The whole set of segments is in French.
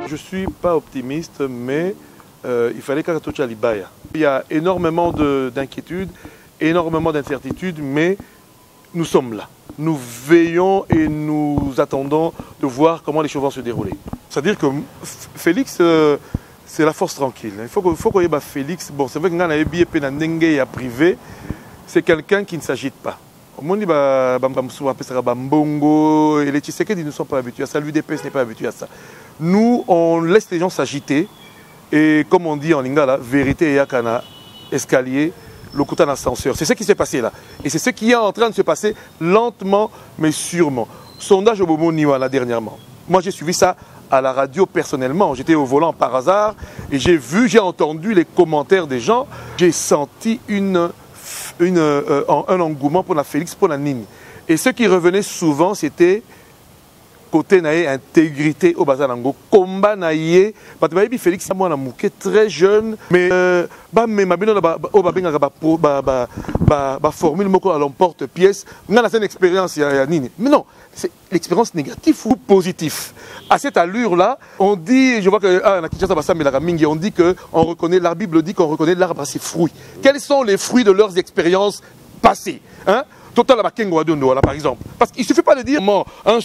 Je ne suis pas optimiste, mais il fallait qu'à Libaya. Il y a énormément d'inquiétudes, énormément d'incertitudes, mais nous sommes là. Nous veillons et nous attendons de voir comment les choses vont se dérouler. C'est-à-dire que Félix, c'est la force tranquille. Il faut qu'on y ait Félix. Bon, c'est vrai que nous a privé, c'est quelqu'un qui ne s'agite pas. On dit Bambongo et les Tshisekedi ne sont pas habitués à ça, l'UDPS n'est pas habitué à ça. Nous, on laisse les gens s'agiter et comme on dit en lingala, vérité et yakana, escalier, le coup d'ascenseur. C'est ce qui s'est passé là. Et c'est ce qui est en train de se passer lentement mais sûrement. Sondage au Bobo Niwana dernièrement. Moi j'ai suivi ça à la radio personnellement. J'étais au volant par hasard et j'ai entendu les commentaires des gens. J'ai senti un engouement pour la Félix, pour la Nini. Et ce qui revenait souvent, c'était côté naïe, intégrité au Bazanango, combat naïe. Félix, moi, on très jeune, mais formule à l'emporte-pièce. On a une expérience, Nini. Mais non, c'est l'expérience négative ou positive. À cette allure-là, on dit, je vois que on dit que on reconnaît, la Bible dit qu'on reconnaît l'arbre à ses fruits. Quels sont les fruits de leurs expériences passées, hein? Total par exemple. Parce qu'il ne suffit pas de dire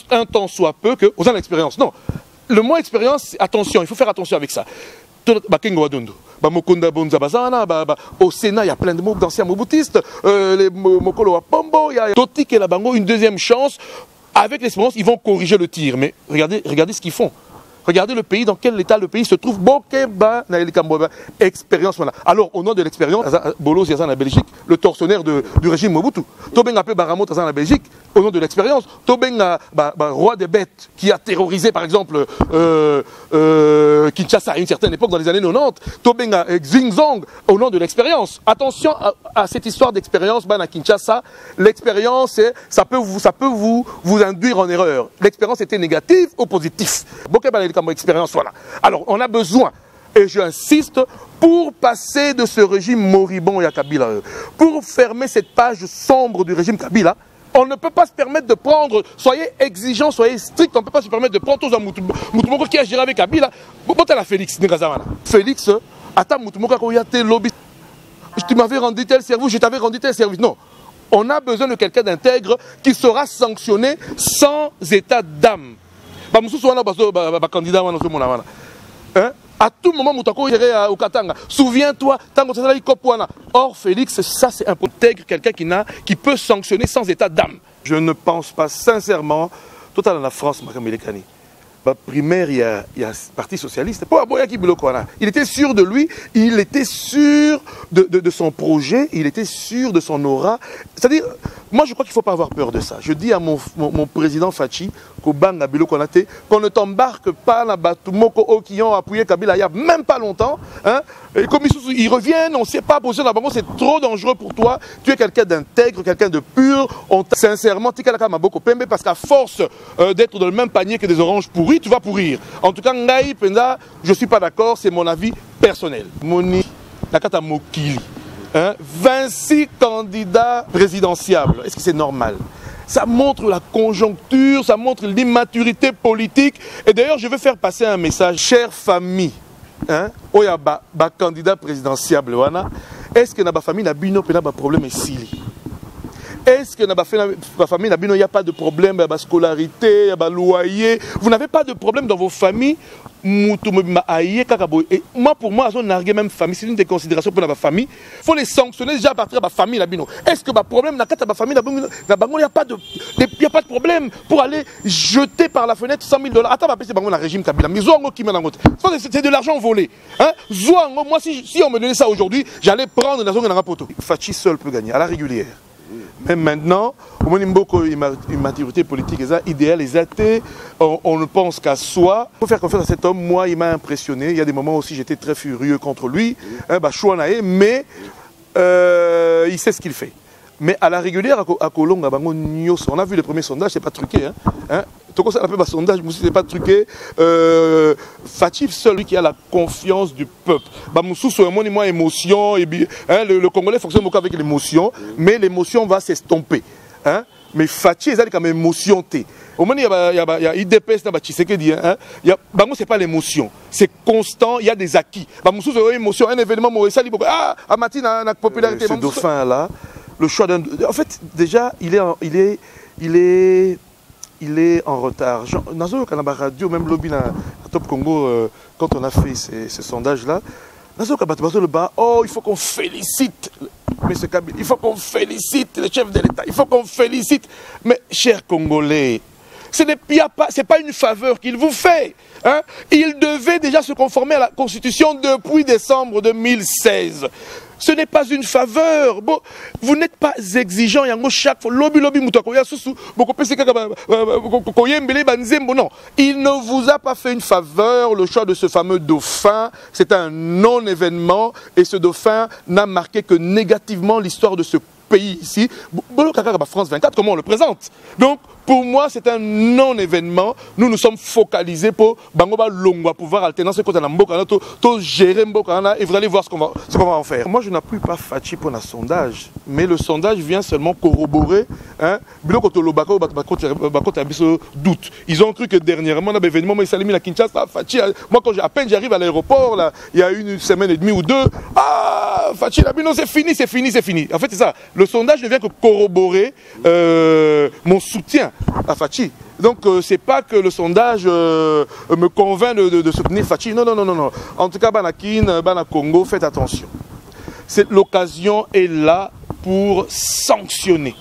un temps soit peu que vous avez l'expérience. Non. Le mot expérience, attention, il faut faire attention avec ça. Au Sénat, il y a plein de mots d'anciens moboutistes. Les Mokolo à Pombo, il y a Totik et la Bango, une deuxième chance. Avec l'expérience, ils vont corriger le tir. Mais regardez ce qu'ils font. Regardez le pays, dans quel état le pays se trouve. Expérience, voilà. Alors, au nom de l'expérience, Bolos Yazan en Belgique, le tortionnaire du régime Mobutu. Toben appelé Baramot Yazan en Belgique, au nom de l'expérience. Toben roi des bêtes, qui a terrorisé, par exemple, Kinshasa à une certaine époque, dans les années 90. Toben Xingzong, au nom de l'expérience. Attention à cette histoire d'expérience, à Kinshasa. L'expérience, ça peut vous induire en erreur. L'expérience était négative ou positive. Expérience, voilà. Alors, on a besoin, et j'insiste, pour passer de ce régime moribond à Kabila, pour fermer cette page sombre du régime Kabila, on ne peut pas se permettre de prendre, soyez exigeants, soyez stricts, on ne peut pas se permettre de prendre tous un Moutoumoko qui a géré avec Kabila. Félix, Félix, attends, Moutoumoko, lobby. Tu m'avais rendu tel service, je t'avais rendu tel service. Non. On a besoin de quelqu'un d'intègre qui sera sanctionné sans état d'âme. À tout moment, au Katanga. Souviens-toi, or, Félix, ça c'est un peu intègre, quelqu'un qui peut sanctionner sans état d'âme. Je ne pense pas sincèrement, total en la France, primaire, il y a le Parti Socialiste. Il était sûr de lui, il était sûr de son projet, il était sûr de son aura. C'est-à-dire, moi je crois qu'il ne faut pas avoir peur de ça. Je dis à mon président Fachi, qu'on ne t'embarque pas dans Batumoko qui ont appuyé Kabila il n'y a même pas longtemps. Hein? Et comme ils reviennent, on ne sait pas poser là-bas, c'est trop dangereux pour toi. Tu es quelqu'un d'intègre, quelqu'un de pur. Sincèrement, parce qu'à force d'être dans le même panier que des oranges pourries, tu vas pourrir. En tout cas, Ngaï Penda, je ne suis pas d'accord, c'est mon avis personnel. Moni Nakata Mokili, 26 candidats présidentiables. Est-ce que c'est normal? Ça montre la conjoncture, ça montre l'immaturité politique. Et d'ailleurs, je veux faire passer un message. Chère famille, candidat présidentiable, est-ce que dans la famille, il y a un problème ici? Est-ce que dans la famille, il n'y a pas de problème de scolarité, de loyer? Vous n'avez pas de problème dans vos familles? Et moi, pour moi, même famille, c'est une des considérations pour la famille. Il faut les sanctionner déjà à partir de la famille. Est-ce que le problème dans la famille, il n'y a pas de problème pour aller jeter par la fenêtre 100 000 $? Attends, c'est le régime Kabila. Mais c'est de l'argent volé. Moi, si on me donnait ça aujourd'hui, j'allais prendre la zone de la poto. Fachi seul peut gagner, à la régulière. Mais maintenant, une maturité politique idéale, on ne pense qu'à soi. Il faut faire confiance à cet homme. Moi, il m'a impressionné. Il y a des moments aussi, j'étais très furieux contre lui. Mais il sait ce qu'il fait. Mais à la régulière, à Kolonga, on a vu les premiers sondages, c'est pas truqué. Ça appelle sondage, c'est pas truqué. Fatif, celui qui a la confiance du peuple. Émotion, le Congolais fonctionne beaucoup avec l'émotion, mais l'émotion va s'estomper. mais Fachi, c'est comme émotion. Au moment il y a IDPS, c'est pas l'émotion, c'est constant, il y a des acquis. Un événement, ah, matin, la popularité. Ce dauphin-là, le choix d'un. En fait, déjà, il est en retard. Dans la radio, même lobby à Top Congo, quand on a fait ce sondage-là, oh, il faut qu'on félicite M. Kabila, il faut qu'on félicite le chef de l'État, il faut qu'on félicite. Mais, chers Congolais, ce n'est pas une faveur qu'il vous fait. Hein? Il devait déjà se conformer à la Constitution depuis décembre 2016. Ce n'est pas une faveur. Bon, vous n'êtes pas exigeant. Chaque fois, non. Il ne vous a pas fait une faveur. Le choix de ce fameux dauphin, c'est un non-événement. Et ce dauphin n'a marqué que négativement l'histoire de ce pays ici. France 24, comment on le présente? Donc, pour moi, c'est un non-événement. Nous nous sommes focalisés pour pouvoir alterner ce côté de gérer et vous allez voir ce qu'on va en faire. Moi, je n'appuie pas Fachi pour un sondage, mais le sondage vient seulement corroborer. Doute. Ils ont cru que dernièrement, on événement, à Kinshasa, Fachi, moi, à peine j'arrive à l'aéroport, là, il y a une semaine et demie ou deux, ah, Fachi, non, c'est fini. En fait, c'est ça. Le sondage ne vient que corroborer mon soutien à Fachi. Donc, c'est pas que le sondage me convainc de soutenir Fachi. Non. En tout cas, Banakin, Bana Congo, faites attention. L'occasion est là pour sanctionner.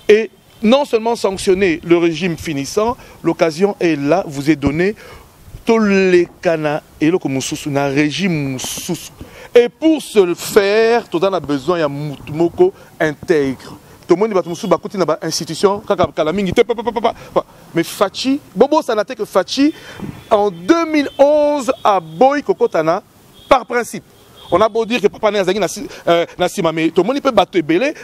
Et non seulement sanctionner le régime finissant, l'occasion est là, vous est donnée, tous les canards et le régime. Et pour ce faire, tout le monde a besoin d'un moko intègre. Tout le monde a une institution, mais Fachi, Bobo Sanate que Fachi, en 2011, a Boy Kokotana, par principe. On a beau dire que papa n'a sima, mais tout le monde peut battre belé,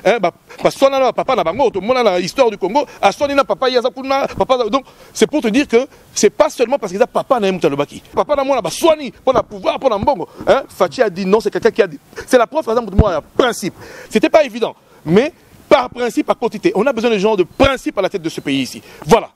parce que papa n'a pas tout le monde a l'histoire du Congo, à son papa Yazakuna, papa. Donc c'est pour te dire que c'est pas seulement parce que papa n'a pas le baki. Papa n'a pas soigné pour le pouvoir, pour l'ambongo. Fachi a dit non, c'est quelqu'un qui a dit. C'est la preuve, par exemple, de moi, principe. C'était pas évident, mais par principe, à quantité. On a besoin de gens de principe à la tête de ce pays ici. Voilà.